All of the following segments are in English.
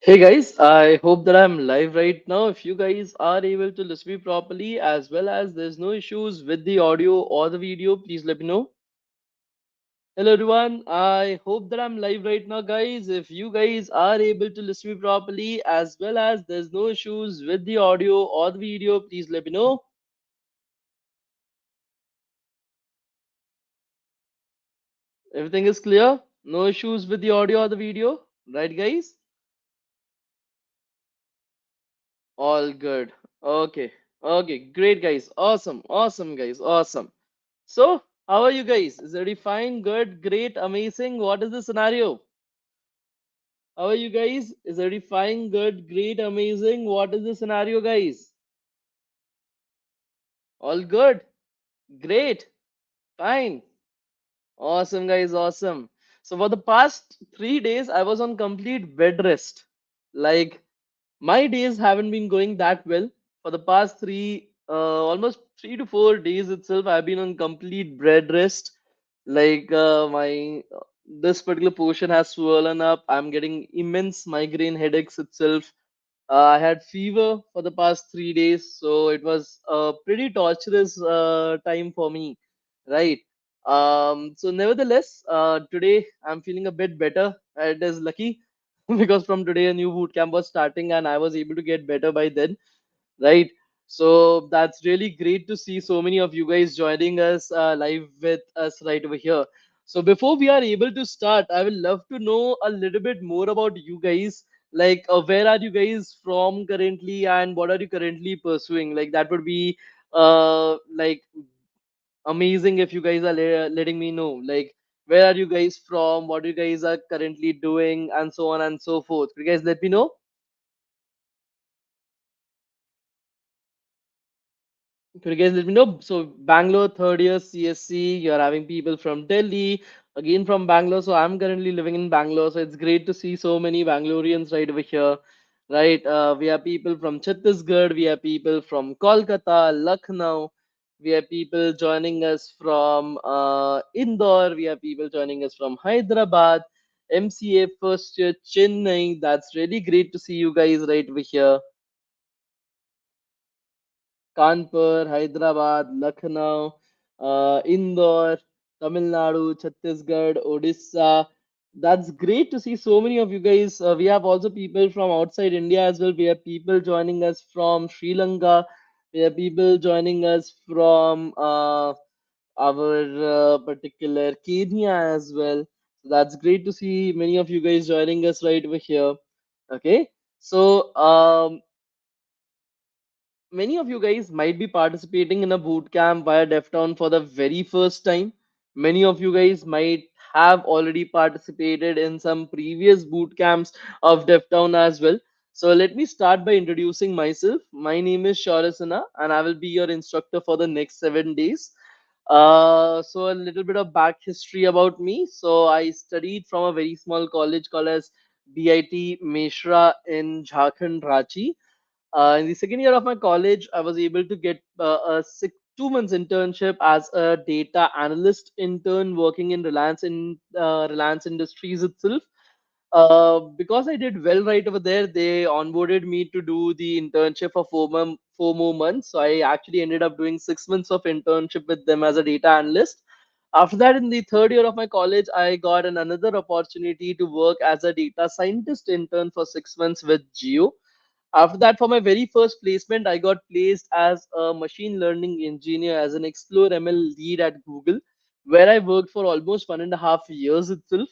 Hey guys, I hope that I'm live right now. If you guys are able to listen me properly, as well as there's no issues with the audio or the video, please let me know. Hello everyone, I hope that I'm live right now, guys. If you guys are able to listen me properly, as well as there's no issues with the audio or the video, please let me know. Everything is clear? No issues with the audio or the video, right, guys? All good. Okay. Okay. Great, guys. Awesome. Awesome, guys. Awesome. So, how are you guys? Is everybody fine? Good? Great? Amazing? What is the scenario? How are you guys? Is everybody fine? Good? Great? Amazing? What is the scenario, guys? All good? Great? Fine? Awesome, guys. Awesome. So, for the past 3 days, I was on complete bed rest. Like, my days haven't been going that well for the past almost 3 to 4 days itself. I've been on complete bed rest. Like my this particular portion has swollen up. I'm getting immense migraine headaches itself. I had fever for the past 3 days, so it was a pretty torturous time for me, right? So nevertheless, today I'm feeling a bit better. It is lucky because from today a new boot camp was starting and I was able to get better by then, right? So that's really great to see so many of you guys joining us live with us right over here. So before we are able to start, I will love to know a little bit more about you guys. Like, where are you guys from currently, and what are you currently pursuing? Like, that would be like amazing if you guys are letting me know. Like, where are you guys from? What you guys are currently doing, and so on and so forth. Could you guys let me know? Could you guys let me know? So Bangalore third year CSC, you're having people from Delhi, again from Bangalore. So I'm currently living in Bangalore. So it's great to see so many Bangaloreans right over here. Right. We have people from Chhattisgarh, we have people from Kolkata, Lucknow, we have people joining us from Indore, we have people joining us from Hyderabad, MCA first year, Chennai. That's really great to see you guys right over here. Kanpur, Hyderabad, Lucknow, Indore, Tamil Nadu, Chhattisgarh, Odisha. That's great to see so many of you guys. We have also people from outside India as well. We have people joining us from Sri Lanka. We have people joining us from our particular Kenya as well. So that's great to see many of you guys joining us right over here. Okay. So many of you guys might be participating in a boot camp via DevTown for the very first time. Many of you guys might have already participated in some previous boot camps of DevTown as well. So let me start by introducing myself. My name is Shaurasana and I will be your instructor for the next 7 days. So a little bit of back history about me. So I studied from a very small college called as BIT Meshra in Jharkhand, Ranchi. In the second year of my college, I was able to get a 2 months internship as a data analyst intern working in Reliance Industries itself. Because I did well right over there, they onboarded me to do the internship for 4 more months. So I actually ended up doing 6 months of internship with them as a data analyst. After that, in the third year of my college, I got another opportunity to work as a data scientist intern for 6 months with Geo. After that, for my very first placement, I got placed as a machine learning engineer as an Explore ML lead at Google, where I worked for almost 1.5 years itself.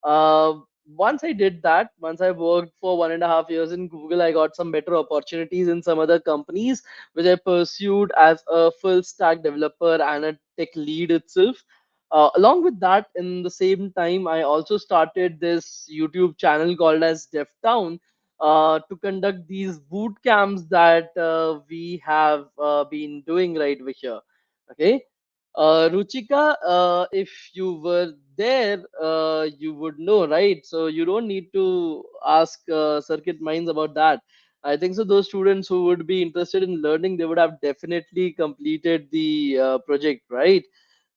Uh, Once I did that, once I worked for 1.5 years in Google, I got some better opportunities in some other companies, which I pursued as a full stack developer and a tech lead itself. Along with that, in the same time, I also started this YouTube channel called as DevTown to conduct these boot camps that we have been doing right over here. Okay. Ruchika, if you were there, you would know, right? So you don't need to ask Circuit Minds about that. I think so. Those students who would be interested in learning, they would have definitely completed the project, right?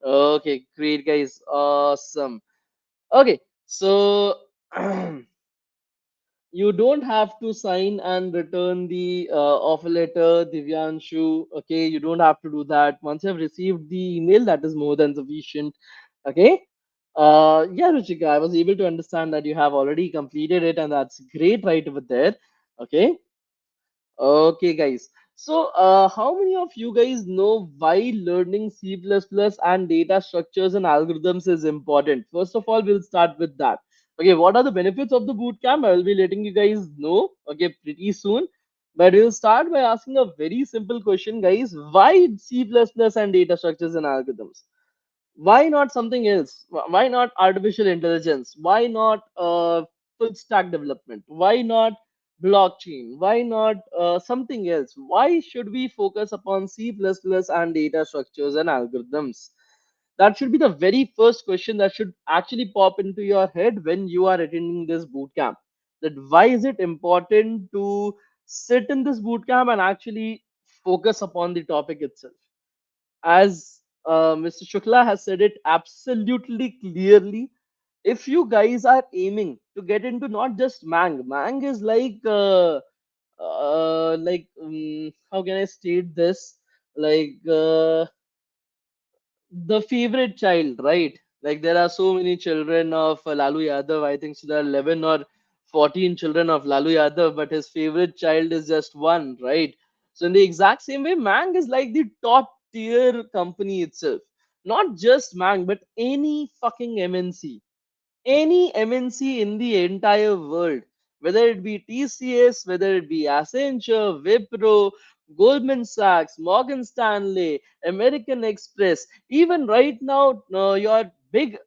Okay, great, guys. Awesome. Okay, so You don't have to sign and return the offer letter, Divyanshu. Okay, you don't have to do that. Once you have received the email, that is more than sufficient. Okay. Yeah, Ruchika, I was able to understand that you have already completed it, and that's great right over there. Okay. Okay, guys. So, how many of you guys know why learning C++ and data structures and algorithms is important? First of all, we'll start with that. Okay, what are the benefits of the bootcamp? I will be letting you guys know, okay, pretty soon. But we'll start by asking a very simple question, guys. Why C++ and data structures and algorithms? Why not something else? Why not artificial intelligence? Why not full stack development? Why not blockchain? Why not something else? Why should we focus upon C++ and data structures and algorithms? That should be the very first question that should actually pop into your head when you are attending this bootcamp. That why is it important to sit in this bootcamp and actually focus upon the topic itself? As Mr. Shukla has said it absolutely clearly, if you guys are aiming to get into not just Mang is how can I state this? Like the favorite child, right? Like there are so many children of Lalu Yadav. I think so there are 11 or 14 children of Lalu Yadav, but his favorite child is just one, right? So in the exact same way, Mang is like the top tier company itself. Not just Mang, but any fucking MNC, any MNC in the entire world, whether it be TCS, whether it be Accenture, Wipro, Goldman Sachs, Morgan Stanley, American Express, even right now, your big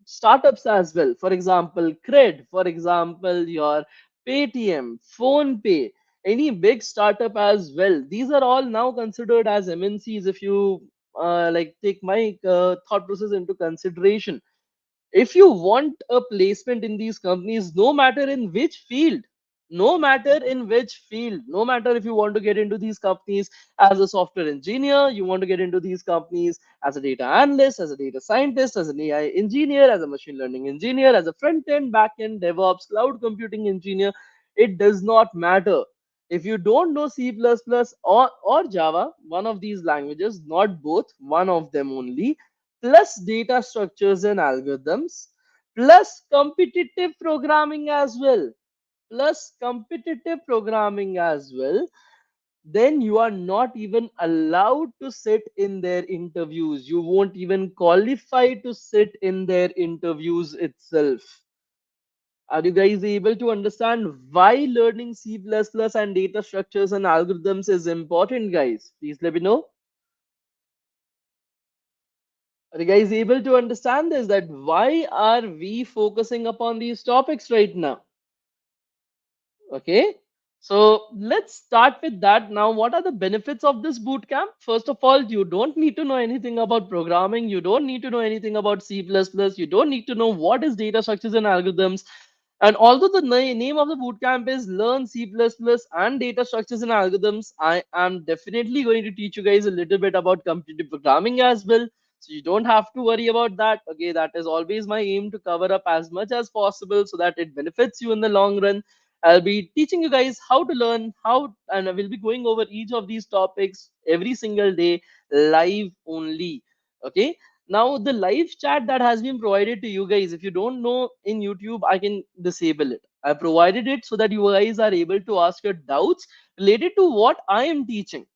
startups as well. For example, Cred, for example, your Paytm, PhonePe, any big startup as well. These are all now considered as MNCs if you like take my thought process into consideration. If you want a placement in these companies, no matter in which field, no matter in which field, no matter if you want to get into these companies as a software engineer, you want to get into these companies as a data analyst, as a data scientist, as an AI engineer, as a machine learning engineer, as a front end, back end, DevOps, cloud computing engineer, it does not matter. If you don't know C++ or Java, one of these languages, not both, one of them only, plus data structures and algorithms, plus competitive programming as well, then you are not even allowed to sit in their interviews. You won't even qualify to sit in their interviews itself. Are you guys able to understand why learning C++ and data structures and algorithms is important, guys? Please let me know. Are you guys able to understand this? That why are we focusing upon these topics right now? Okay. So let's start with that. Now, what are the benefits of this bootcamp? First of all, you don't need to know anything about programming. You don't need to know anything about C++. You don't need to know what is data structures and algorithms. And although the name of the bootcamp is Learn C++ and Data Structures and Algorithms, I am definitely going to teach you guys a little bit about competitive programming as well. So you don't have to worry about that. Okay, that is always my aim to cover up as much as possible so that it benefits you in the long run. I'll be teaching you guys how to learn, and I will be going over each of these topics every single day live only. Okay. Now, the live chat that has been provided to you guys, if you don't know in YouTube, I can disable it. I provided it so that you guys are able to ask your doubts related to what I am teaching.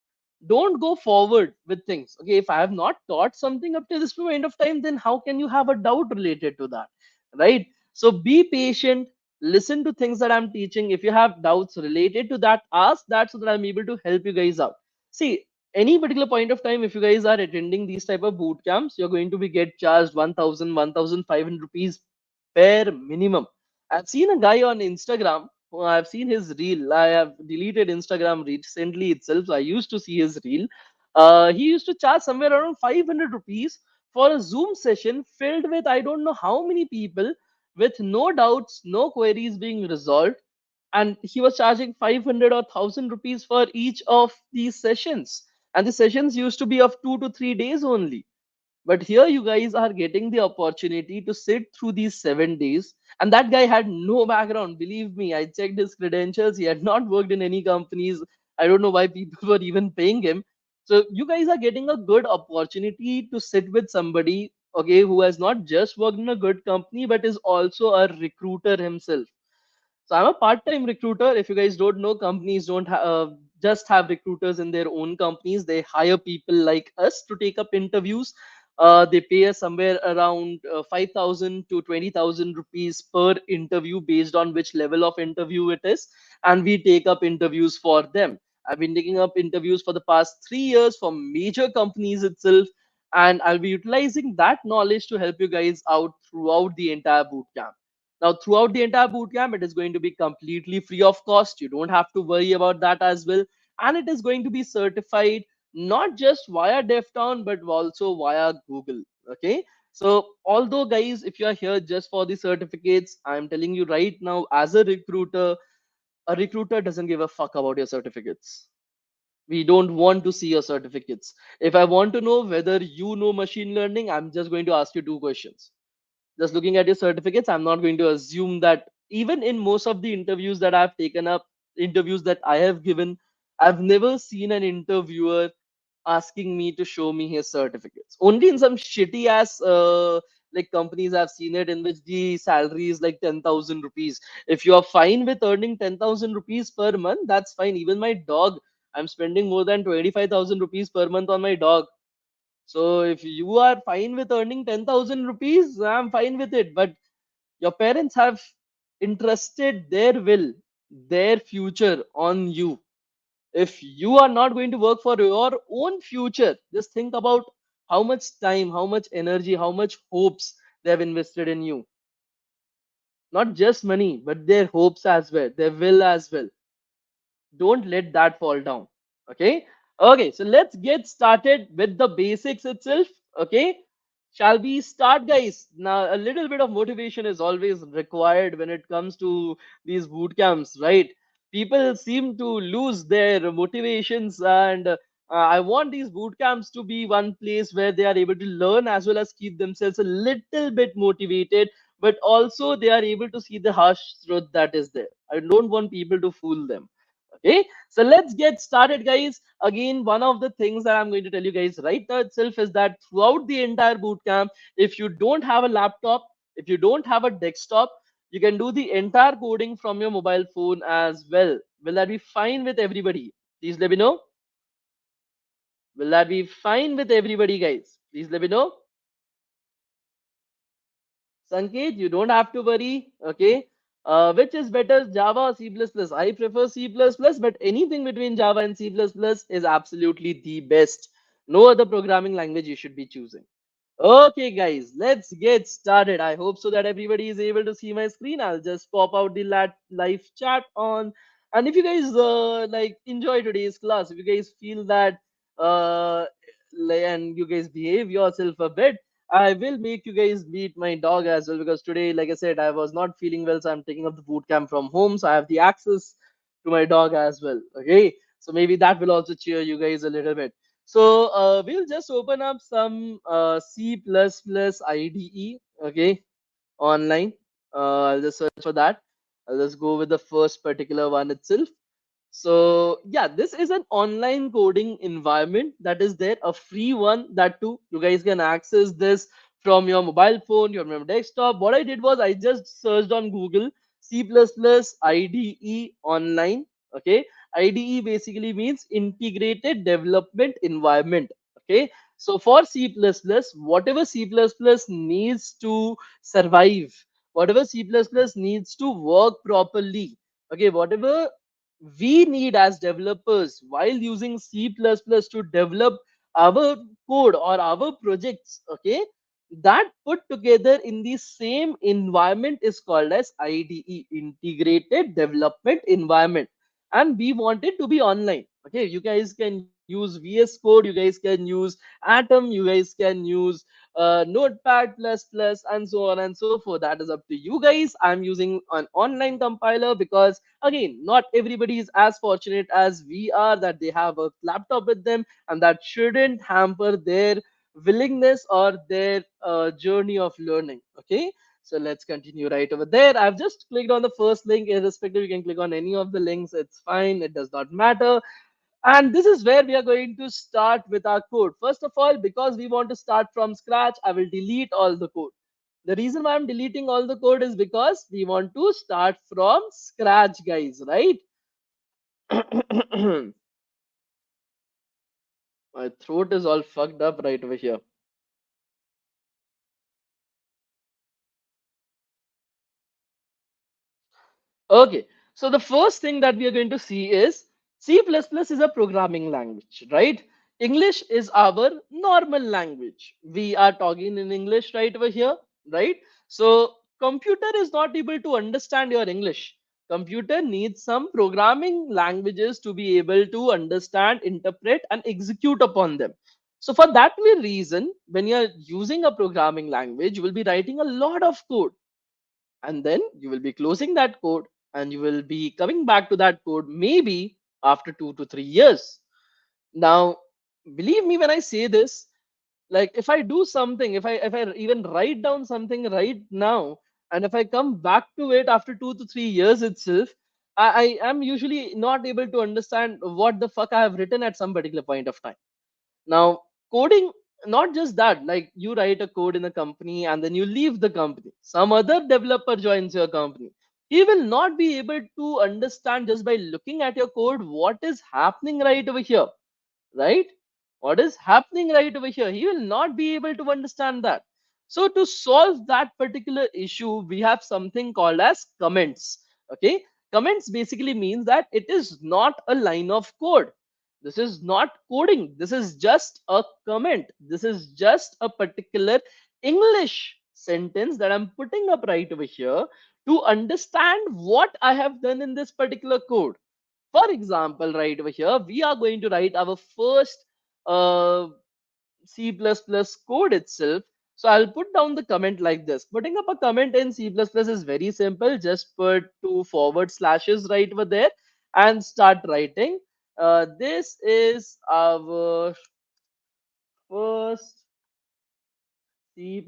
Don't go forward with things. Okay, if I have not taught something up to this point of time, then how can you have a doubt related to that? Right? So be patient, listen to things that I'm teaching. If you have doubts related to that, ask that so that I'm able to help you guys out. See, any particular point of time, if you guys are attending these type of boot camps, you're going to be get charged 1000, 1500 rupees per minimum. I've seen a guy on Instagram. I've seen his reel. I have deleted Instagram recently itself. So I used to see his reel. He used to charge somewhere around 500 rupees for a Zoom session filled with I don't know how many people with no doubts, no queries being resolved. And he was charging 500 or 1000 rupees for each of these sessions. And the sessions used to be of 2 to 3 days only. But here you guys are getting the opportunity to sit through these 7 days. And that guy had no background. Believe me, I checked his credentials. He had not worked in any companies. I don't know why people were even paying him. So you guys are getting a good opportunity to sit with somebody, okay, who has not just worked in a good company, but is also a recruiter himself. So I'm a part-time recruiter. If you guys don't know, companies don't just have recruiters in their own companies. They hire people like us to take up interviews. They pay us somewhere around 5,000 to 20,000 rupees per interview based on which level of interview it is. And we take up interviews for them. I've been taking up interviews for the past 3 years for major companies itself. And I'll be utilizing that knowledge to help you guys out throughout the entire bootcamp. Now, throughout the entire bootcamp, it is going to be completely free of cost. You don't have to worry about that as well. And it is going to be certified not just via DevTown, but also via Google. Okay. So, although, guys, if you are here just for the certificates, I'm telling you right now, as a recruiter doesn't give a fuck about your certificates. We don't want to see your certificates. If I want to know whether you know machine learning, I'm just going to ask you two questions. Just looking at your certificates, I'm not going to assume that. Even in most of the interviews that I've taken up, interviews that I have given, I've never seen an interviewer asking me to show me his certificates. Only in some shitty ass like companies I've seen it, in which the salary is like 10,000 rupees. If you are fine with earning 10,000 rupees per month, that's fine. Even my dog, I'm spending more than 25,000 rupees per month on my dog. So if you are fine with earning 10,000 rupees, I'm fine with it. But your parents have entrusted their will, their future on you. If you are not going to work for your own future, just think about how much time, how much energy, how much hopes they have invested in you. Not just money, but their hopes as well, their will as well. Don't let that fall down. Okay. Okay, so let's get started with the basics itself. Okay, shall we start, guys? Now a little bit of motivation is always required when it comes to these boot camps, right? People seem to lose their motivations, and I want these boot camps to be one place where they are able to learn as well as keep themselves a little bit motivated, but also they are able to see the harsh truth that is there. I don't want people to fool them. Okay, so let's get started, guys. Again, one of the things that I'm going to tell you guys right now itself is that throughout the entire bootcamp, if you don't have a laptop, if you don't have a desktop, you can do the entire coding from your mobile phone as well. Will that be fine with everybody? Please let me know. Will that be fine with everybody, guys? Please let me know. Sanket, you don't have to worry. Okay. Which is better, Java or C++? I prefer C++, but anything between Java and C++ is absolutely the best. No other programming language you should be choosing. Okay, guys, let's get started. I hope so that everybody is able to see my screen. I'll just pop out the live chat on. And if you guys like enjoy today's class, if you guys feel that and you guys behave yourself a bit, I will make you guys meet my dog as well, because today, like I said, I was not feeling well, so I'm taking up the boot camp from home, so I have the access to my dog as well. Okay, so maybe that will also cheer you guys a little bit. So we'll just open up some C++ IDE, okay, online. I'll just search for that. I'll just go with the first particular one itself. So yeah, this is an online coding environment that is there, a free one. That too, you guys can access this from your mobile phone, your desktop. What I did was I just searched on Google C++ IDE online. Okay, IDE basically means Integrated Development Environment. Okay, so for C++, whatever C++ needs to survive, whatever C++ needs to work properly, okay, whatever we need as developers while using C++ to develop our code or our projects, okay, that put together in the same environment is called as IDE, Integrated Development Environment. And we want it to be online. Okay, you guys can use VS Code, you guys can use Atom, you guys can use Notepad and so on and so forth. That is up to you guys. I'm using an online compiler because, again, not everybody is as fortunate as we are that they have a laptop with them, and that shouldn't hamper their willingness or their journey of learning. Okay, so let's continue right over there. I've just clicked on the first link. Irrespective, you can click on any of the links, it's fine, it does not matter. And this is where we are going to start with our code. First of all, because we want to start from scratch, I will delete all the code. The reason why I'm deleting all the code is because we want to start from scratch, guys, right? My throat is all fucked up right over here. Okay, so the first thing that we are going to see is C++ is a programming language, right? English is our normal language. We are talking in English right over here, right? So computer is not able to understand your English. Computer needs some programming languages to be able to understand, interpret, and execute upon them. So for that very reason, when you're using a programming language, you will be writing a lot of code, and then you will be closing that code and you will be coming back to that code maybe after 2 to 3 years. Now, believe me when I say this, like if I do something, if I even write down something right now, and if I come back to it after 2 to 3 years itself, I am usually not able to understand what the fuck I have written at some particular point of time. Now, coding, not just that, like you write a code in a company and then you leave the company. Some other developer joins your company. He will not be able to understand just by looking at your code what is happening right over here, right? What is happening right over here? He will not be able to understand that. So to solve that particular issue, we have something called as comments. Okay, comments basically means that it is not a line of code. This is not coding. This is just a comment. This is just a particular English sentence that I'm putting up right over here to understand what I have done in this particular code. For example, right over here, we are going to write our first uh, C++ code itself. So I'll put down the comment like this. Putting up a comment in C++ is very simple. Just put two forward slashes right over there and start writing. This is our first C++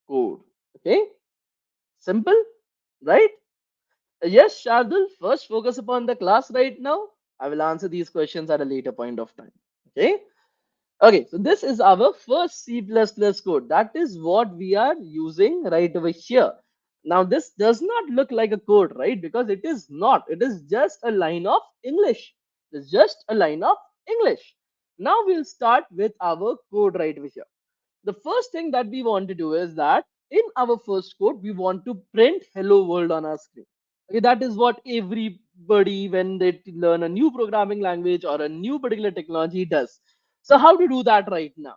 code. Okay, simple, right? Yes, Shardul, first focus upon the class right now. I will answer these questions at a later point of time. Okay. Okay, so this is our first C++ code. That is what we are using right over here. Now, this does not look like a code, right? Because it is not. It is just a line of English. It's just a line of English. Now, we'll start with our code right over here. The first thing that we want to do is that in our first code, we want to print hello world on our screen. Okay, that is what everybody, when they learn a new programming language or a new particular technology, does. So, how to do that right now?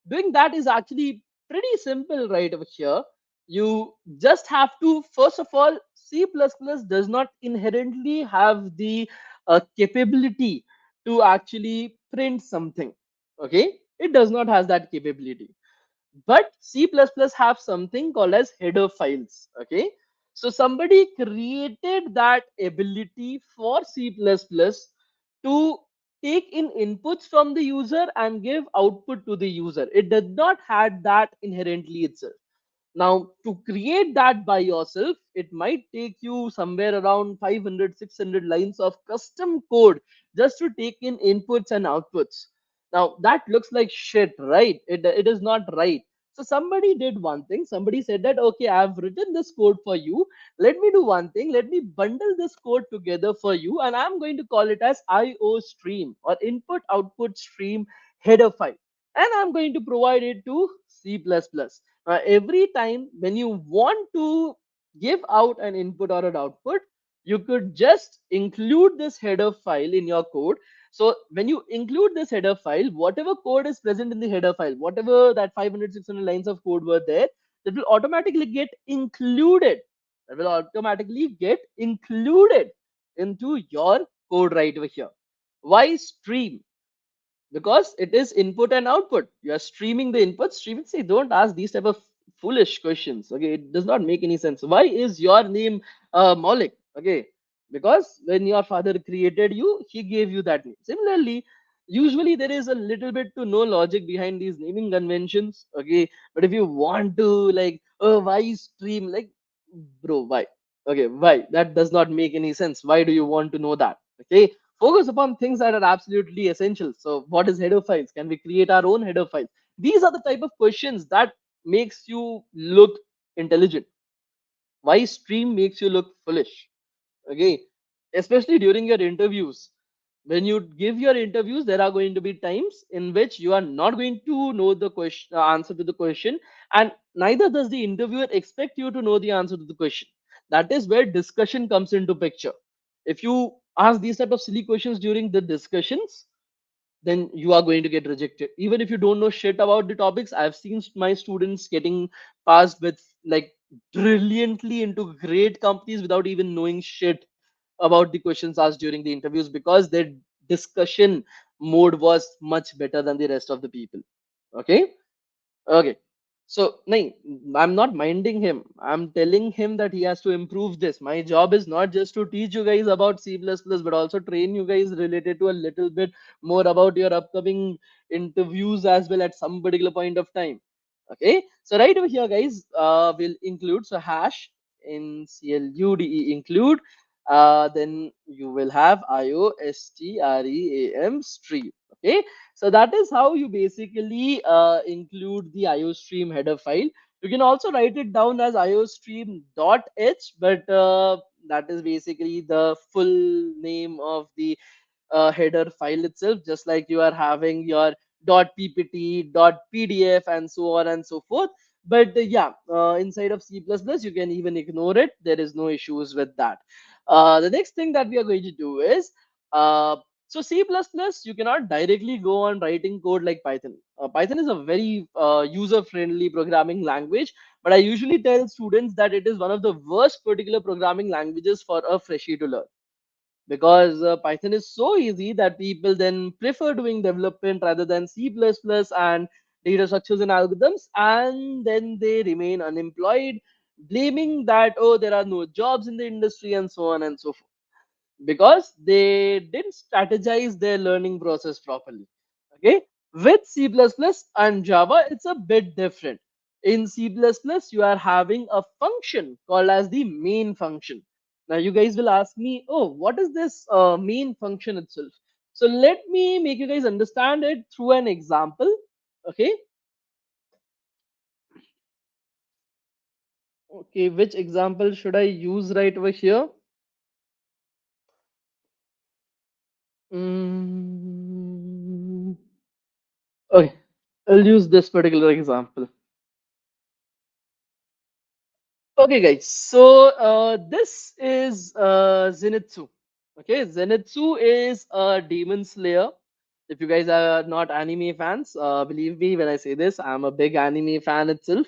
Doing that is actually pretty simple right over here. You just have to, first of all, C++ does not inherently have the capability to actually print something. Okay, it does not have that capability, but C++ have something called as header files. Okay, so somebody created that ability for C++ to take in inputs from the user and give output to the user. It did not had that inherently itself. Now, to create that by yourself, it might take you somewhere around 500, 600 lines of custom code just to take in inputs and outputs. Now, that looks like shit, right? It is not right. So, somebody did one thing. Somebody said that, okay, I've written this code for you. Let me do one thing. Let me bundle this code together for you. And I'm going to call it as IO stream or input output stream header file. And I'm going to provide it to C++. Every time when you want to give out an input or an output, you could just include this header file in your code. So when you include this header file, whatever code is present in the header file, whatever that 500, 600 lines of code were there, that will automatically get included. That will automatically get included into your code right over here. Why stream? Because it is input and output. You are streaming the input. Streaming, say, don't ask these type of foolish questions. Okay, it does not make any sense. Why is your name Maulik? Okay, because when your father created you, he gave you that name. Similarly, Usually there is a little bit to no logic behind these naming conventions. Okay, but if you want to like, oh, why stream, like, bro, why? Okay, why? That does not make any sense. Why do you want to know that? Okay, focus upon things that are absolutely essential. So what is header files? Can we create our own header files? These are the type of questions that makes you look intelligent. Why stream makes you look foolish? Okay, especially during your interviews. When you give your interviews, there are going to be times in which you are not going to know the question, answer to the question, and neither does the interviewer expect you to know the answer to the question. That is where discussion comes into picture. If you ask these type of silly questions during the discussions, then you are going to get rejected even if you don't know shit about the topics. I've seen my students getting passed with like brilliantly into great companies without even knowing shit about the questions asked during the interviews because their discussion mode was much better than the rest of the people. Okay. Okay. So, nahin, I'm not minding him. I'm telling him that he has to improve this. My job is not just to teach you guys about C++, but also train you guys related to a little bit more about your upcoming interviews as well at some particular point of time. Okay. So, right over here, guys, we'll include so hash include include. Then you will have iostream stream. Okay, so that is how you basically include the iostream header file. You can also write it down as iostream.h, but that is basically the full name of the header file itself, just like you are having your .ppt, .pdf, and so on and so forth. But yeah, inside of C++, you can even ignore it. There is no issues with that. The next thing that we are going to do is so C++, you cannot directly go on writing code like Python. Python is a very user-friendly programming language, but I usually tell students that it is one of the worst particular programming languages for a freshie to learn because Python is so easy that people then prefer doing development rather than C++ and data structures and algorithms, and then they remain unemployed, blaming that, oh, there are no jobs in the industry and so on and so forth because they didn't strategize their learning process properly. Okay, with C++ and Java, it's a bit different. In C++, you are having a function called as the main function. Now, you guys will ask me, oh, what is this main function itself? So, let me make you guys understand it through an example. Okay, okay, which example should I use right over here? Mm, okay, I'll use this particular example. Okay, guys. So this is Zenitsu. Okay, Zenitsu is a demon slayer. If you guys are not anime fans, believe me when I say this, I'm a big anime fan itself.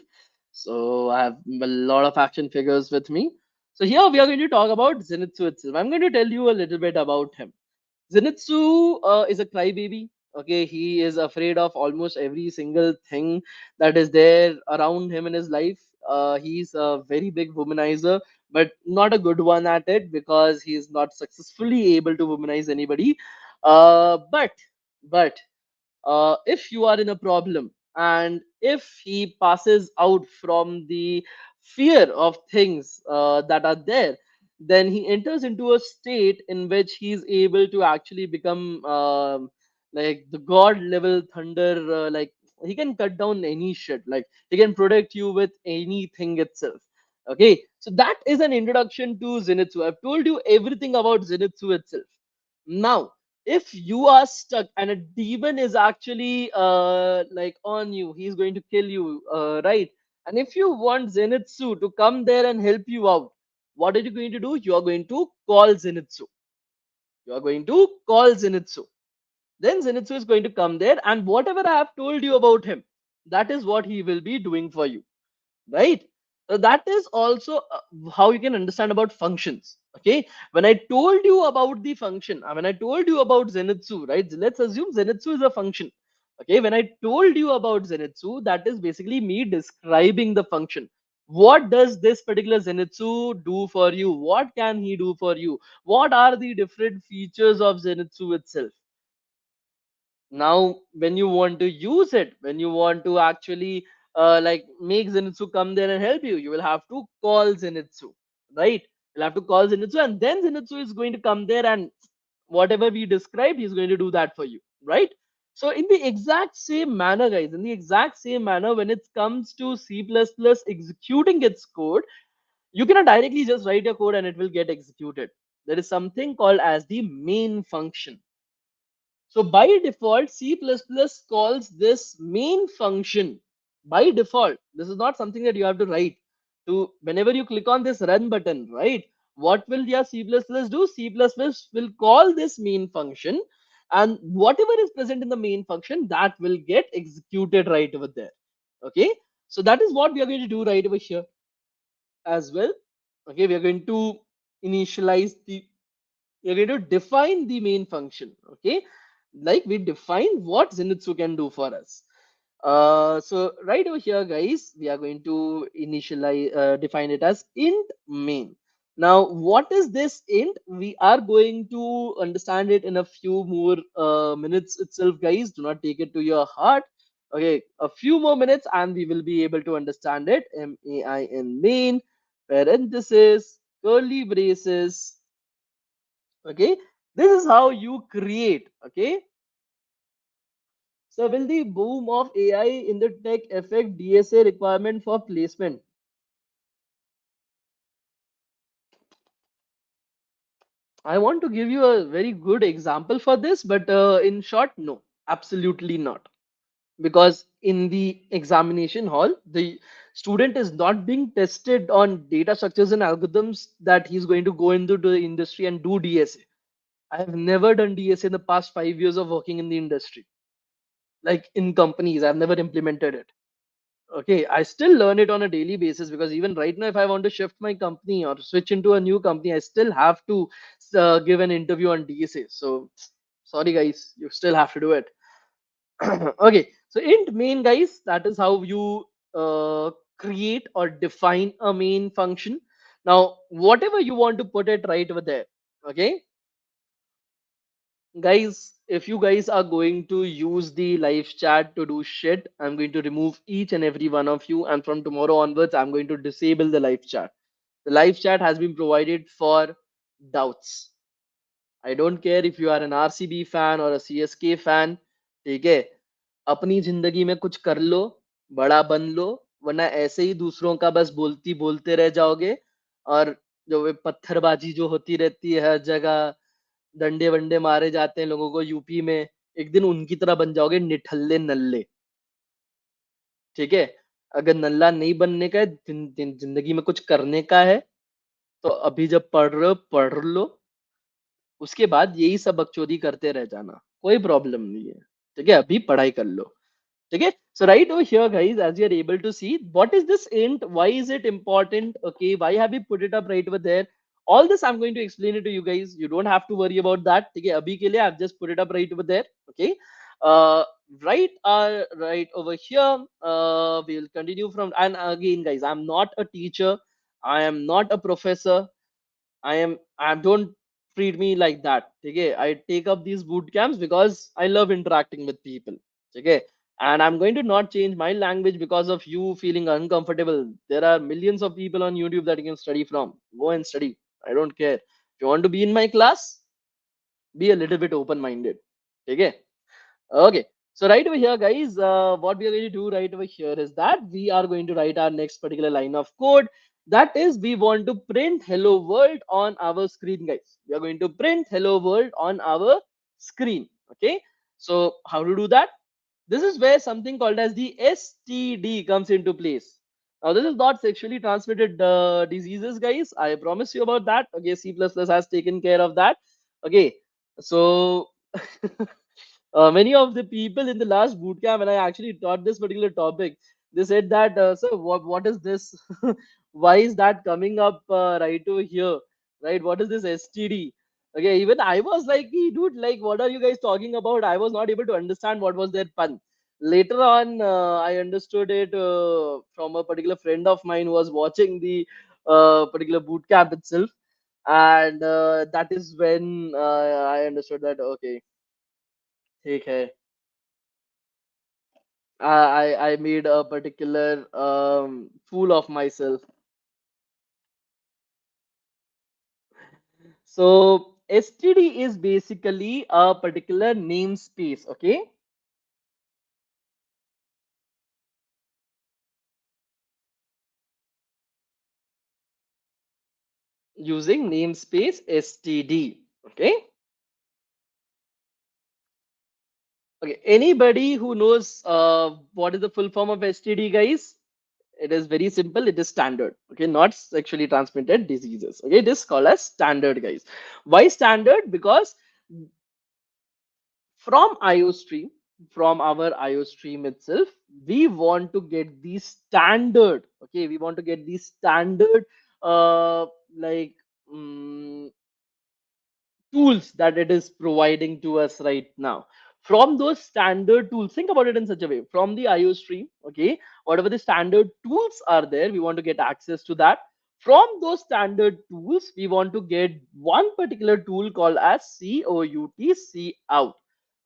So I have a lot of action figures with me. So here we are going to talk about Zenitsu itself. I'm going to tell you a little bit about him. Zenitsu is a crybaby. Okay, he is afraid of almost every single thing that is there around him in his life. He's a very big womanizer, but not a good one at it because he's not successfully able to womanize anybody. But if you are in a problem and if he passes out from the fear of things that are there, then he enters into a state in which he is able to actually become like the god level thunder. Like he can cut down any shit, like he can protect you with anything itself. Okay, so that is an introduction to Zenitsu. I've told you everything about Zenitsu itself. Now if you are stuck and a demon is actually like on you, he's going to kill you, right? And if you want Zenitsu to come there and help you out, what are you going to do? You are going to call Zenitsu. You are going to call Zenitsu. Then Zenitsu is going to come there, and whatever I have told you about him, that is what he will be doing for you, right? So that is also how you can understand about functions. Okay, when I told you about the function, when I told you about Zenitsu, right? Let's assume Zenitsu is a function. Okay, when I told you about Zenitsu, that is basically me describing the function. What does this particular Zenitsu do for you? What can he do for you? What are the different features of Zenitsu itself? Now when you want to use it, when you want to actually like make Zenitsu come there and help you, you will have to call Zenitsu, right? You'll have to call Zenitsu, and then Zenitsu is going to come there, and whatever we described, he's going to do that for you, right? So in the exact same manner, guys, in the exact same manner, when it comes to C++ executing its code, you cannot directly just write your code and it will get executed. There is something called as the main function. So by default, C++ calls this main function by default. This is not something that you have to write. To whenever you click on this run button, right? What will your C++ do? C++ will call this main function, and whatever is present in the main function, that will get executed right over there. Okay, so that is what we are going to do right over here as well. Okay, we are going to initialize the we're going to define the main function. Okay, like we define what Zenitsu can do for us. So right over here, guys, we are going to initialize define it as int main. Now what is this int? We are going to understand it in a few more minutes itself, guys. Do not take it to your heart. Okay, a few more minutes and we will be able to understand it. Main parenthesis curly braces. Okay, this is how you create. Okay, so will the boom of AI in the tech affect DSA requirement for placement? I want to give you a very good example for this, but in short, no, absolutely not. Because in the examination hall, the student is not being tested on data structures and algorithms that he's going to go into the industry and do DSA. I have never done DSA in the past 5 years of working in the industry. Like in companies, I've never implemented it. Okay, I still learn it on a daily basis, because even right now, if I want to shift my company or switch into a new company, I still have to give an interview on DSA. So sorry guys, you still have to do it. Okay, so int main, guys, that is how you create or define a main function. Now whatever you want to put it right over there. Okay, guys, if you guys are going to use the live chat to do shit, I'm going to remove each and every one of you, and from tomorrow onwards I'm going to disable the live chat. The live chat has been provided for doubts. I don't care if you are an RCB fan or a CSK fan. ठीक है, अपनी जिंदगी में कुछ कर लो, बड़ा बन लो, वरना ऐसे ही दूसरों का बस बोलती बोलते रह जाओगे। और जो वे पत्थरबाजी जो होती रहती है हर जगह, डंडे वंडे मारे जाते हैं लोगों को यूपी में, एक दिन उनकी तरह बन जाओगे, निठल्ले नल्ले। ठीक है, अगर नल्ला नहीं बनने का है, जिंदगी में कुछ करने का है, तो अभी जब पढ़ रहे हो पढ़ लो, उसके बाद यही सब बकचोदी करते रह जाना, कोई प्रॉब्लम नहीं है। ठीक है, अभी पढ़ाई कर लो। Okay, so right over here, guys, as you're able to see, what is this int? Why is it important? Okay, why have we put it up right over there? All this I'm going to explain it to you guys. You don't have to worry about that. Okay, abhi ke liye I've just put it up right over there. Okay, uh, right over here. We'll continue from, and again, guys, I'm not a teacher. I am not a professor. I don't treat me like that. Okay, I take up these boot camps because I love interacting with people. Okay, and I'm going to not change my language because of you feeling uncomfortable. There are millions of people on YouTube that you can study from. Go and study. I don't care. If you want to be in my class, be a little bit open-minded. Okay. Okay. So right over here, guys, what we are going to do right over here is that we are going to write our next particular line of code. That is, we want to print hello world on our screen, guys. We are going to print hello world on our screen. Okay. So how to do that? This is where something called as the STD comes into place. Now, this is not sexually transmitted diseases, guys. I promise you about that. Okay, C++ has taken care of that. Okay, so many of the people in the last bootcamp, when I actually taught this particular topic, they said that, so what is this? Why is that coming up right over here? Right? What is this STD? Okay, even I was like, "Hey, dude, like, what are you guys talking about?" I was not able to understand what was their pun. Later on, I understood it from a particular friend of mine who was watching the particular boot camp itself, and that is when I understood that okay, ठीक है. I made a particular fool of myself. So STD is basically a particular namespace, okay? Using namespace STD, okay? Okay, anybody who knows what is the full form of STD, guys? It is very simple. It is standard. Okay, not sexually transmitted diseases. Okay, it is called as standard, guys. Why standard? Because from IO stream, from our IO stream itself, we want to get the standard. Okay, we want to get the standard, like. mm tools that it is providing to us right now. From those standard tools, think about it in such a way. From the IO stream, okay, whatever the standard tools are there, we want to get access to that. From those standard tools, we want to get one particular tool called as COUT out.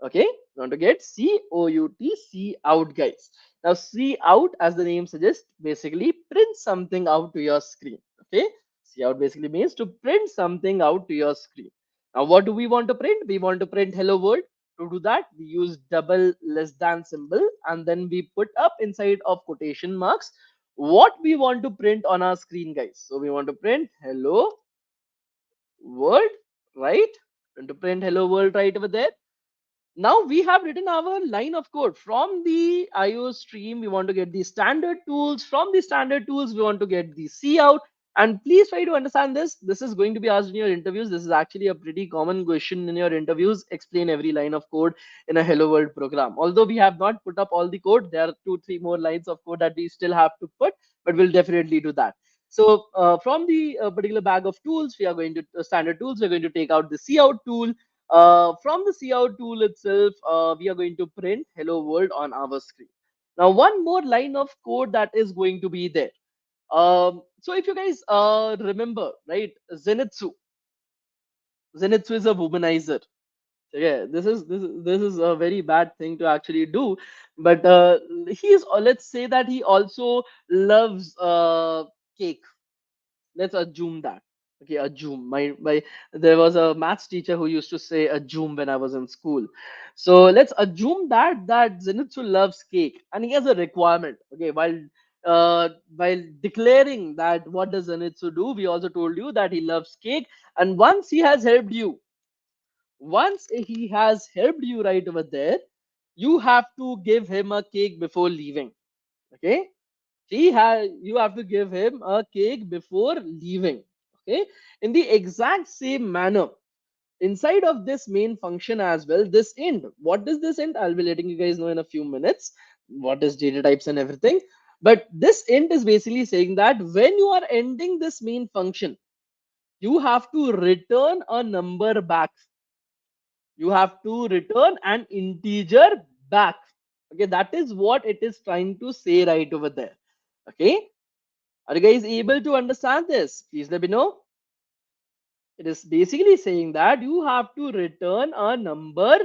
Okay, we want to get COUT out, guys. Now, C out, as the name suggests, basically print something out to your screen. Okay, C out basically means to print something out to your screen. Now, what do we want to print? We want to print hello world. To do that, we use double less than symbol and then we put up inside of quotation marks what we want to print on our screen, guys. So we want to print hello world, right? And to print hello world right over there. Now we have written our line of code from the IO stream. We want to get the standard tools. From the standard tools, we want to get the C out. And please try to understand this. This is going to be asked in your interviews. This is actually a pretty common question in your interviews. Explain every line of code in a Hello World program. Although we have not put up all the code, there are two, three more lines of code that we still have to put, but we'll definitely do that. So from the particular bag of tools, we are going to standard tools. We're going to take out the C out tool. From the cout tool itself, we are going to print hello world on our screen. Now, one more line of code that is going to be there. So if you guys remember, right, Zenitsu is a womanizer. So, yeah, this is a very bad thing to actually do, but let's say that he also loves cake. Let's assume that. Okay, assume. My There was a maths teacher who used to say assume when I was in school. So let's assume that Zenitsu loves cake and he has a requirement. Okay, while declaring that what does Zenitsu do, we also told you that he loves cake, and once he has helped you right over there, you have to give him a cake before leaving. Okay, you have to give him a cake before leaving. Okay, in the exact same manner, inside of this main function as well, this int, what is this int? I'll be letting you guys know in a few minutes what is data types and everything. But this int is basically saying that when you are ending this main function, you have to return a number back. You have to return an integer back. Okay, that is what it is trying to say right over there. Okay, are you guys able to understand this? Please let me know. It is basically saying that you have to return a number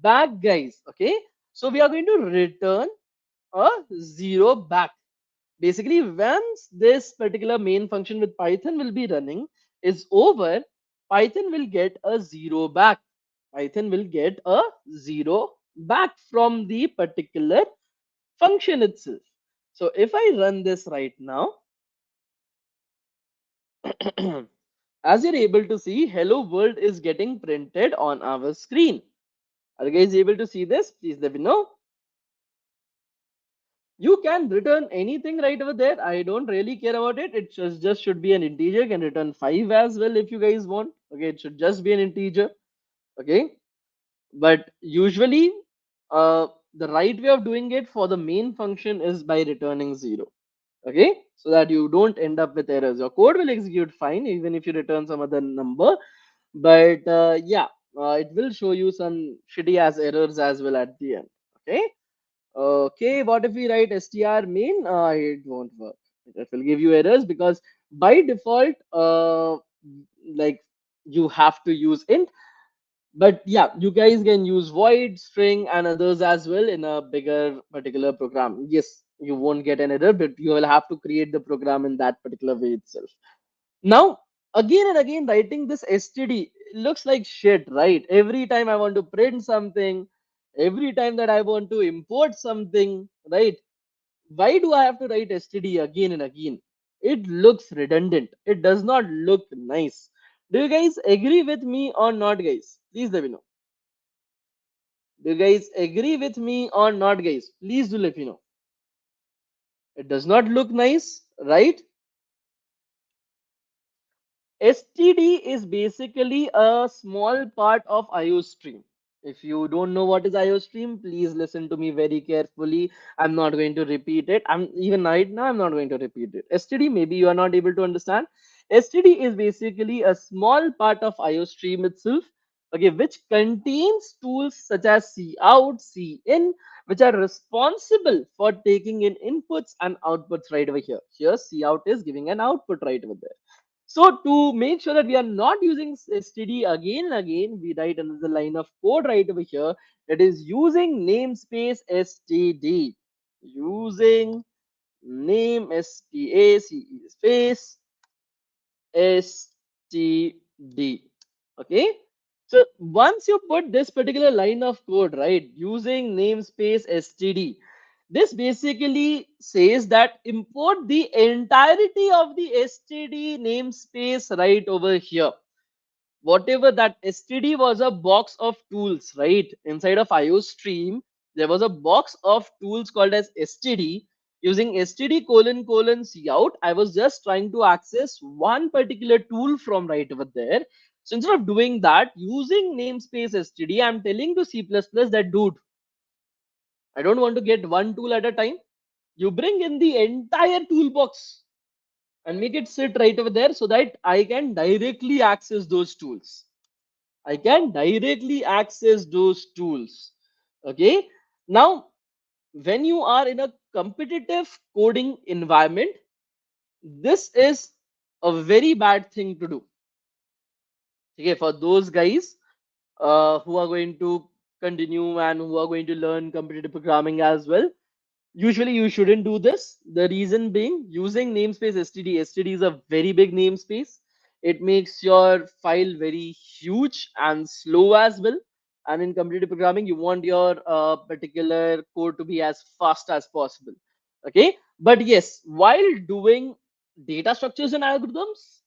back, guys. Okay, so we are going to return a zero back. Basically, once this particular main function with Python will be running is over, Python will get a zero back. Python will get a zero back from the particular function itself. So if I run this right now, as you're able to see, hello world is getting printed on our screen. Are you guys able to see this? Please let me know. You can return anything right over there. I don't really care about it. It just should be an integer. You can return 5 as well if you guys want. Okay, it should just be an integer. Okay, but usually the right way of doing it for the main function is by returning 0. Okay, so that you don't end up with errors. Your code will execute fine even if you return some other number, but yeah, it will show you some shitty ass errors as well at the end. Okay, okay, what if we write str main? It won't work. It will give you errors because by default, like, you have to use int. But yeah, you guys can use void, string, and others as well in a bigger particular program. Yes, you won't get an error, but you will have to create the program in that particular way itself. Now, again and again, writing this std looks like shit, right? Every time I want to print something, every time that I want to import something, right? Why do I have to write std again and again? It looks redundant. It does not look nice. Do you guys agree with me or not, guys? Please let me know. Do you guys agree with me or not, guys? Please do let me know. It does not look nice, right? STD is basically a small part of IO stream. If you don't know what is IO stream, please listen to me very carefully. I'm not going to repeat it. I'm even right now, I'm not going to repeat it. STD, maybe you are not able to understand. STD is basically a small part of IO stream itself, okay, which contains tools such as C out, C in, which are responsible for taking in inputs and outputs right over here. Here, C out is giving an output right over there. So to make sure that we are not using std again and again, we write another line of code right over here that is using namespace std. Using name space std. Okay. So once you put this particular line of code, right, using namespace std, this basically says that import the entirety of the std namespace right over here. Whatever that std was a box of tools, right? Inside of IO stream, there was a box of tools called as std. Using std colon colon cout, I was just trying to access one particular tool from right over there. So instead of doing that using namespace std, I'm telling to C++ that, dude, I don't want to get one tool at a time. You bring in the entire toolbox and make it sit right over there so that I can directly access those tools. I can directly access those tools. Okay. Now, when you are in a competitive coding environment, this is a very bad thing to do. Okay. For those guys who are going to continue and who are going to learn competitive programming as well, usually you shouldn't do this. The reason being, using namespace std. Std is a very big namespace. It makes your file very huge and slow as well. And in competitive programming, you want your particular code to be as fast as possible. Okay. But yes, while doing data structures and algorithms,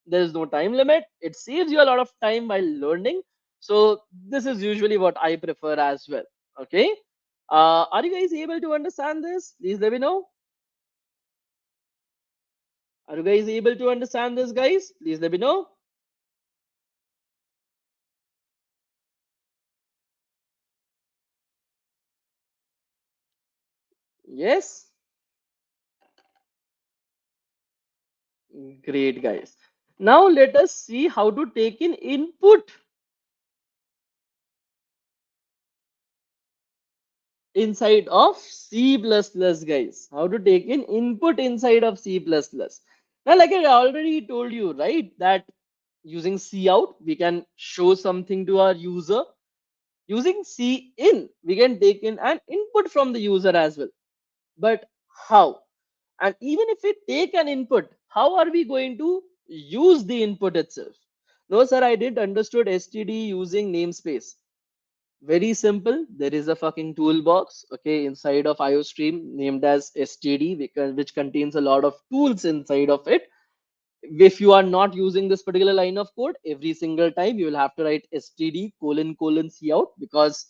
there is no time limit. It saves you a lot of time while learning. So this is usually what I prefer as well. Okay. Are you guys able to understand this? Please let me know. Are you guys able to understand this, guys? Please let me know. Yes? Great, guys. Now let us see how to take in input inside of C++, guys. How to take in input inside of C++. Now, like I already told you, right, that using cout, we can show something to our user. Using cin, we can take in an input from the user as well. But how? And even if we take an input, how are we going to use the input itself? No, sir, I didn't understood std using namespace. Very simple. There is a fucking toolbox, okay, inside of IOStream named as std, which contains a lot of tools inside of it. If you are not using this particular line of code, every single time you will have to write std colon colon cout, because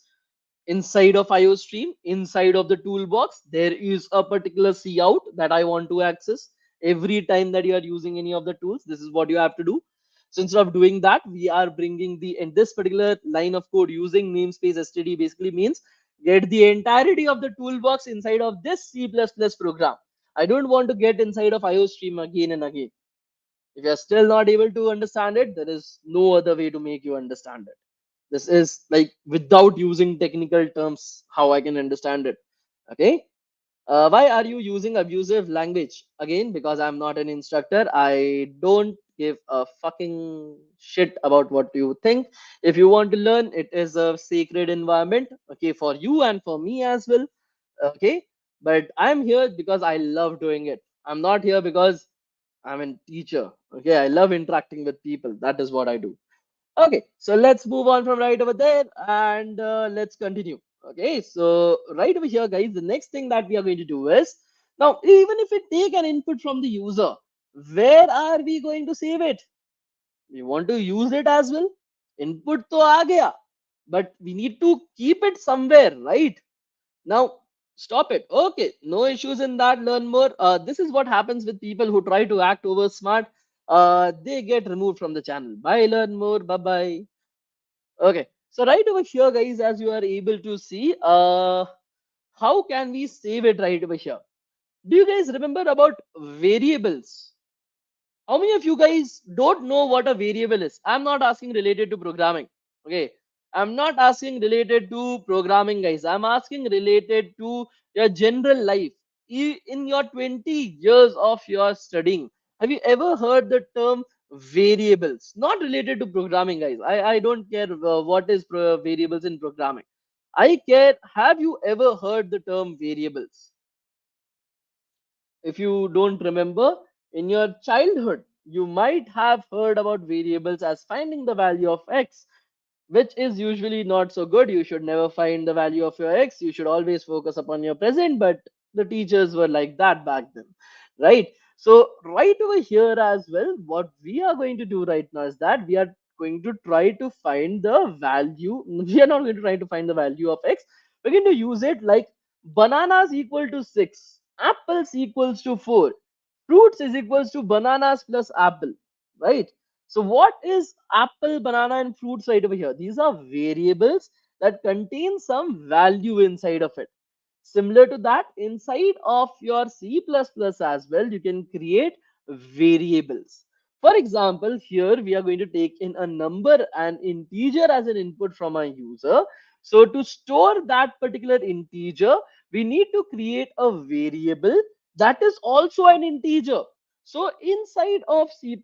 inside of IOStream, inside of the toolbox, there is a particular cout that I want to access. Every time that you are using any of the tools, this is what you have to do. So instead of doing that, we are bringing the in this particular line of code using namespace std basically means get the entirety of the toolbox inside of this C++ program. I don't want to get inside of IOStream again and again. If you're still not able to understand it, there is no other way to make you understand it. This is like without using technical terms, how I can understand it. Okay. Why are you using abusive language? Again, because I'm not an instructor. I don't give a fucking shit about what you think. If you want to learn, it is a sacred environment, okay, for you and for me as well, okay. But I'm here because I love doing it. I'm not here because I'm a teacher, okay. I love interacting with people. That is what I do. Okay, so let's move on from right over there and let's continue. Okay, so right over here, guys, the next thing that we are going to do is, now, even if we take an input from the user, where are we going to save it? We want to use it as well. Input to aa gaya, but we need to keep it somewhere, right? Now, stop it. Okay, no issues in that. Learn more. This is what happens with people who try to act over smart. They get removed from the channel. Bye, learn more. Bye bye. Okay, so right over here, guys, as you are able to see, how can we save it right over here? Do you guys remember about variables? How many of you guys don't know what a variable is? I'm not asking related to programming. Okay. I'm not asking related to programming, guys. I'm asking related to your general life. In your 20 years of your studying, have you ever heard the term variables? Not related to programming, guys. I don't care what is variables in programming. I care, have you ever heard the term variables? If you don't remember, in your childhood, you might have heard about variables as finding the value of x, which is usually not so good. You should never find the value of your x. You should always focus upon your present, but the teachers were like that back then, right? So, right over here as well, what we are going to do right now is that we are going to try to find the value. We are not going to try to find the value of x. We're going to use it like bananas equal to 6, apples equals to 4, fruits is equals to bananas plus apple, right? So what is apple, banana, and fruits right over here? These are variables that contain some value inside of it. Similar to that, inside of your C++ as well, you can create variables. For example, here we are going to take in a number and integer as an input from a user. So to store that particular integer, we need to create a variable that is also an integer. So inside of C++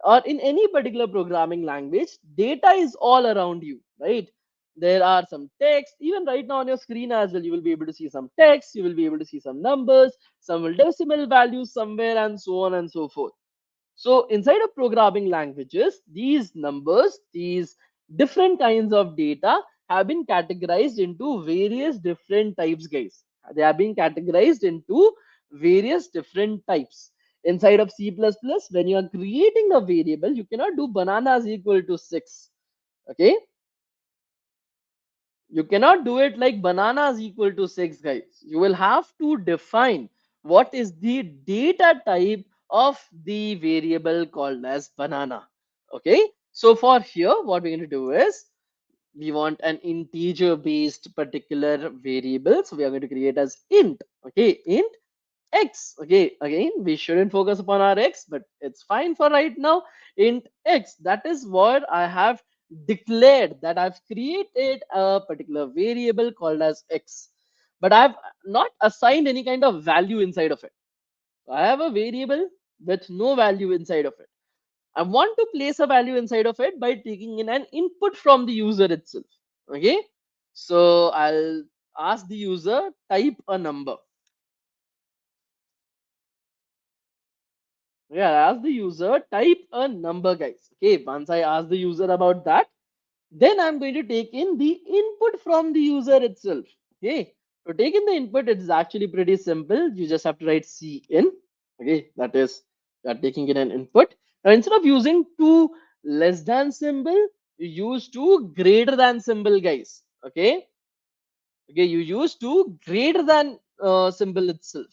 or in any particular programming language, data is all around you, right? There are some text, even right now on your screen as well. You will be able to see some text, you will be able to see some numbers, some decimal values somewhere, and so on and so forth. So inside of programming languages, these numbers, these different kinds of data have been categorized into various different types, guys. They are being categorized into various different types. Inside of C++, when you are creating a variable, you cannot do bananas equal to 6. Okay, you cannot do it like bananas equal to 6, guys. You will have to define what is the data type of the variable called as banana. Okay, so for here, what we're going to do is we want an integer based particular variable. So we are going to create as int. Okay, int x. Okay, again, we shouldn't focus upon our x, but it's fine for right now. Int x, that is what I have declared, that I've created a particular variable called as x, but I've not assigned any kind of value inside of it. I have a variable with no value inside of it. I want to place a value inside of it by taking in an input from the user itself. Okay, so I'll ask the user type a number. Yeah, ask the user type a number, guys. Okay, once I ask the user about that, then I'm going to take in the input from the user itself. Okay, to take in the input, it is actually pretty simple. You just have to write C in. Okay, that is, you are taking in an input. Now, instead of using two less than symbol, you use two greater than symbol, guys. Okay, okay, you use to greater than symbol itself,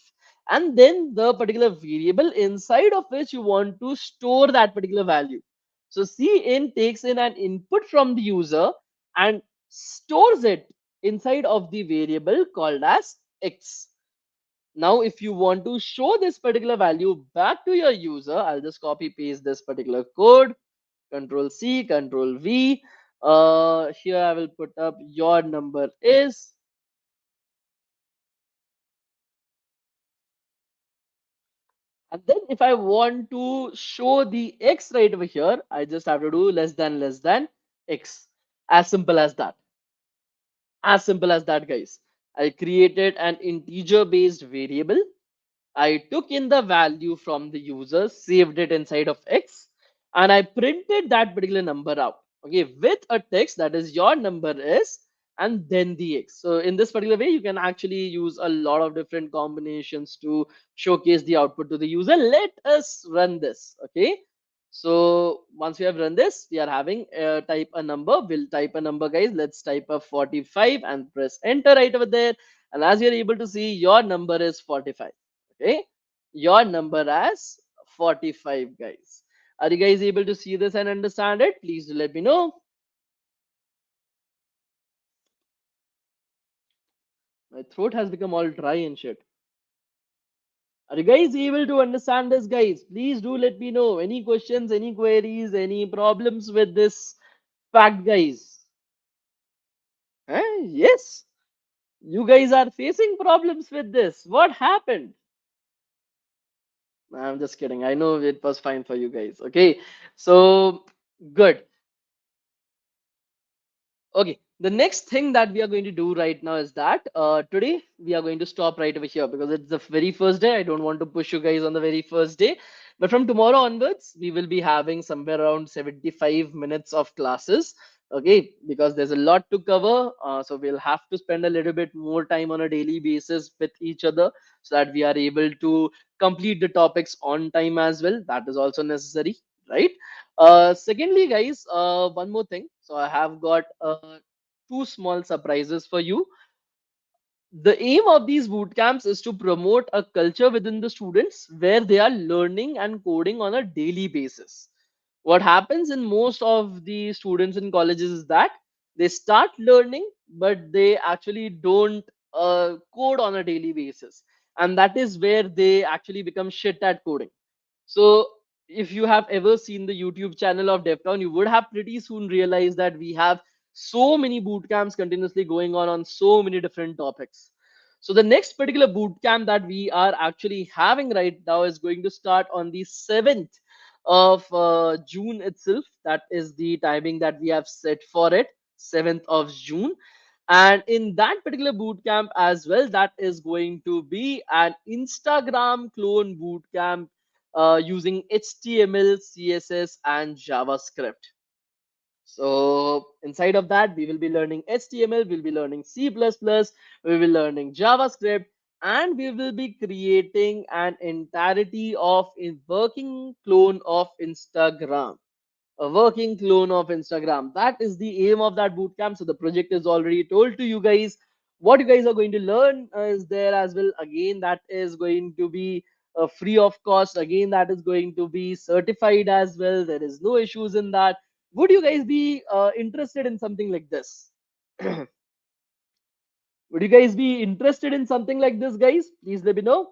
and then the particular variable inside of which you want to store that particular value. So cin takes in an input from the user and stores it inside of the variable called as x. Now if you want to show this particular value back to your user, I'll just copy paste this particular code, control C, control V. Here I will put up your number is, And then if I want to show the x right over here, I just have to do less than x. As simple as that. As simple as that, guys. I created an integer based variable. I took in the value from the user, saved it inside of X, and I printed that particular number out. Okay, with a text that is your number is, and then the X. So in this particular way, you can actually use a lot of different combinations to showcase the output to the user. Let us run this. Okay. So once we have run this, we are having type a number. We'll type a number, guys. Let's type a 45 and press enter right over there. And as you're able to see, your number is 45. Okay, your number as 45, guys. Are you guys able to see this and understand it? Please do let me know. My throat has become all dry and shit. Are you guys able to understand this, guys? Please do let me know. Any questions, any queries, any problems with this fact, guys? Yes, you guys are facing problems with this. What happened? I'm just kidding. I know it was fine for you guys. Okay, so good. Okay, the next thing that we are going to do right now is that today we are going to stop right over here because it's the very first day. I don't want to push you guys on the very first day. But from tomorrow onwards, we will be having somewhere around 75 minutes of classes. Okay, because there's a lot to cover. So we'll have to spend a little bit more time on a daily basis with each other so that we are able to complete the topics on time as well. That is also necessary, right? Secondly, guys, one more thing. So I have got two small surprises for you. The aim of these boot camps is to promote a culture within the students where they are learning and coding on a daily basis. What happens in most of the students in colleges is that they start learning, but they actually don't code on a daily basis. And that is where they actually become shit at coding. So if you have ever seen the YouTube channel of DevTown, you would have pretty soon realized that we have so many boot camps continuously going on so many different topics. So the next particular boot camp that we are actually having right now is going to start on the 7th of June itself. That is the timing that we have set for it, 7th of June. And in that particular boot camp as well, that is going to be an Instagram clone boot camp using HTML, CSS, and JavaScript. So inside of that, we will be learning HTML, we'll be learning C++, we will be learning JavaScript, and we will be creating an entirety of a working clone of Instagram. A working clone of Instagram. That is the aim of that bootcamp. So the project is already told to you guys. What you guys are going to learn is there as well. Again, that is going to be free of cost. Again, that is going to be certified as well. There is no issues in that. Would you guys be interested in something like this? Would you guys be interested in something like this, guys? Please let me know.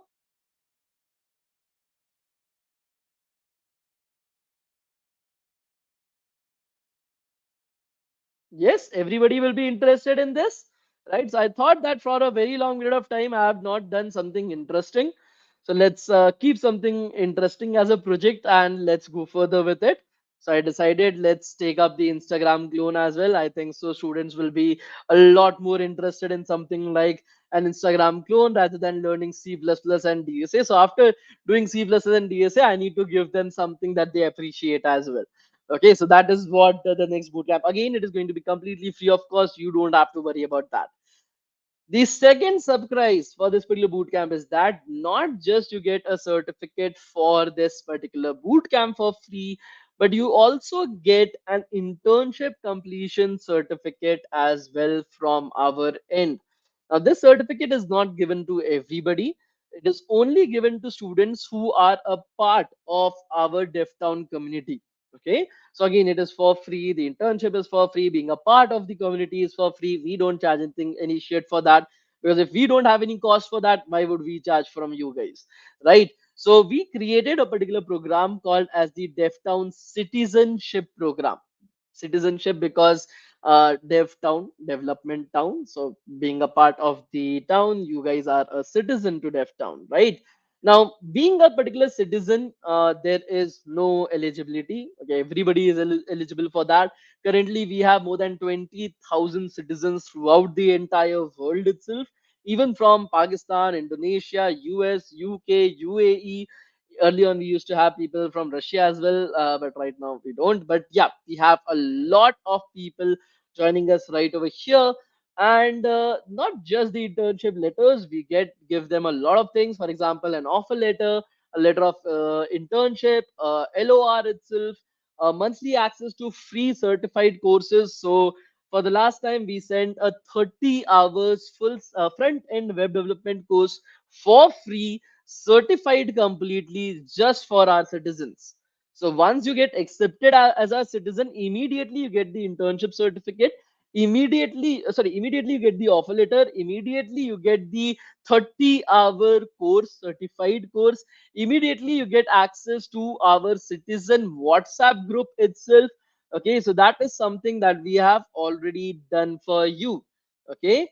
Yes, everybody will be interested in this, right? So I thought that for a very long period of time, I have not done something interesting. So let's keep something interesting as a project and let's go further with it. So I decided let's take up the Instagram clone as well. I think so students will be a lot more interested in something like an Instagram clone rather than learning C++ and DSA. So after doing C++ and DSA, I need to give them something that they appreciate as well. Okay, so that is what the next bootcamp. Again, it is going to be completely free of cost. You don't have to worry about that. The second surprise for this particular bootcamp is that not just you get a certificate for this particular bootcamp for free, but you also get an internship completion certificate as well from our end. Now, this certificate is not given to everybody. It is only given to students who are a part of our DevTown community. Okay, so again, it is for free. The internship is for free. Being a part of the community is for free. We don't charge anything, any shit for that, because if we don't have any cost for that, why would we charge from you guys, right? So we created a particular program called as the DevTown Citizenship Program. Citizenship because DevTown, development town. So being a part of the town, you guys are a citizen to DevTown, right? Now, being a particular citizen, there is no eligibility. Okay, everybody is eligible for that. Currently, we have more than 20,000 citizens throughout the entire world itself, even from Pakistan, Indonesia, US, UK, UAE. Early on, we used to have people from Russia as well, but right now we don't. But yeah, we have a lot of people joining us right over here. And not just the internship letters, we give them a lot of things. For example, an offer letter, a letter of internship, LOR itself, monthly access to free certified courses. So for the last time, we sent a 30 hours full front end web development course for free, certified completely, just for our citizens. So once you get accepted as a citizen, immediately you get the internship certificate. Immediately you get the offer letter. Immediately you get the 30-hour course, certified course. Immediately you get access to our citizen WhatsApp group itself. Okay, so that is something that we have already done for you. Okay.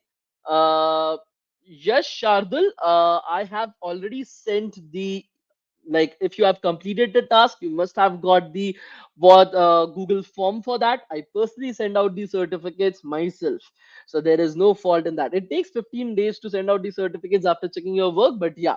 uh yes, Shardul, I have already sent the, like, if you have completed the task, you must have got the what Google form for that. I personally send out the certificates myself, so there is no fault in that. It takes 15 days to send out the certificates after checking your work, but yeah.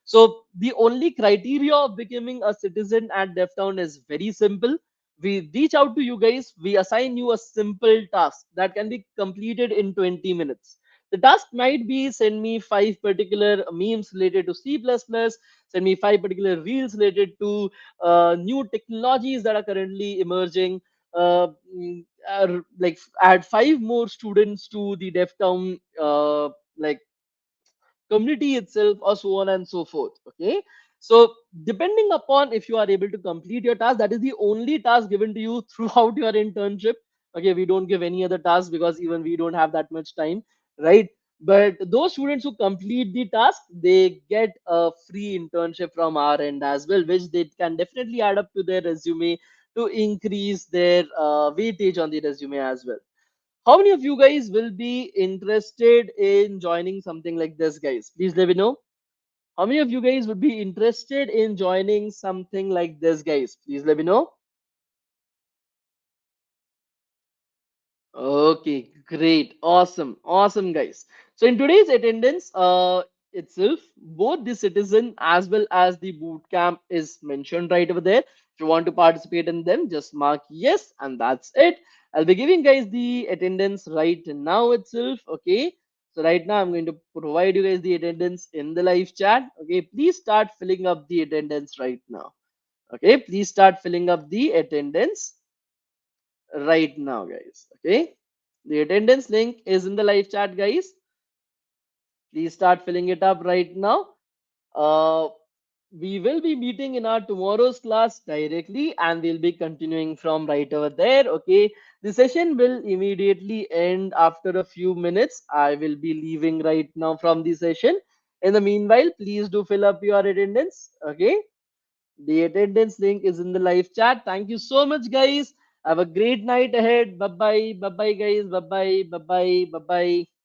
So the only criteria of becoming a citizen at DevTown is very simple. We reach out to you guys, we assign you a simple task that can be completed in 20 minutes. The task might be send me five particular memes related to C++, send me five particular reels related to new technologies that are currently emerging. Like, add five more students to the DevTown like community itself, or so on and so forth. Okay, so depending upon if you are able to complete your task, that is the only task given to you throughout your internship. Okay, we don't give any other task because even we don't have that much time, right? But those students who complete the task, they get a free internship from our end as well, which they can definitely add up to their resume to increase their weightage on the resume as well. How many of you guys will be interested in joining something like this, guys? Please let me know. How many of you guys would be interested in joining something like this, guys? Please let me know. Okay, great. Awesome. Awesome, guys. So in today's attendance itself, both the citizen as well as the boot camp is mentioned right over there. If you want to participate in them, just mark yes, and that's it. I'll be giving guys the attendance right now itself. Okay. So right now I'm going to provide you guys the attendance in the live chat. Okay, please start filling up the attendance right now. Okay, please start filling up the attendance right now, guys. Okay, the attendance link is in the live chat, guys. Please start filling it up right now. uh we will be meeting in our tomorrow's class directly, and we'll be continuing from right over there. Okay, the session will immediately end after a few minutes. I will be leaving right now from the session. In the meanwhile, please do fill up your attendance. Okay, the attendance link is in the live chat. Thank you so much, guys. Have a great night ahead. Bye bye. Bye bye, guys. Bye bye. Bye bye. Bye bye.